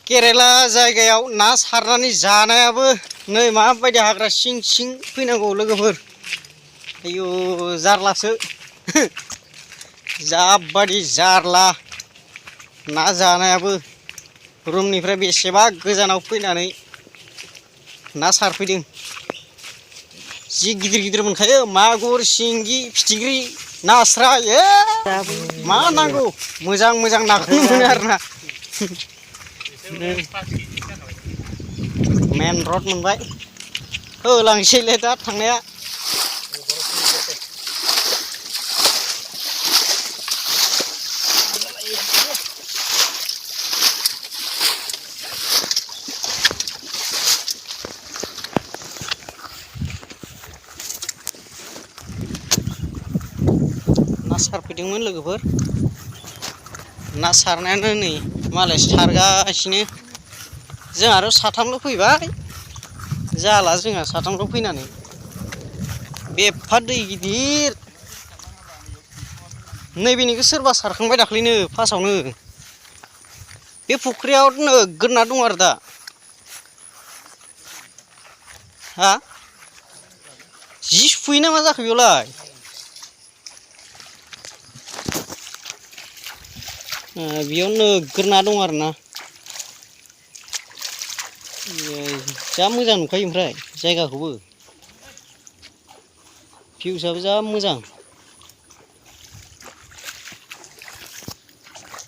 केरेला जायगायाव ना सारनानै जानायाबो नै माबायदि हाग्रा सिं सिं फैनांगौ लोगोफोर आयु जारलासो जाबादि जारला ना जानायाबो रुमनिफ्राय बेसेबा गोजानाव फैनानै ना सारफैदों जि गिदिर गिदिर मोनखायो मागुर सिंगि फिथिख्रि नास्राय मा नांगौ मोजां मोजां नाखौनो मोनो आरोना मेन रड मोनबाय होलांसैलै दा थांनाया ना सारफैदोंमोन लोगोफोर ना सारनायानो नै मालाय सारगासिनो जों आरो साथामल' फैबाय जाला जोंहा साथामल' फैनानै बेफा दै गिदिर नैबेनिखौ सोरबा सारखांबाय दाख्लैनो फार्स्टआवनो बे फुख्रियाव नोगोद ना दं आरो दा हा जि सुफुयो ना मा जाखो बेयावलाय बेयाव नोगोद ना दं आरो ना जा मोजां नुखायो ओमफ्राय जायगाखौबो भिउसआबो जा मोजां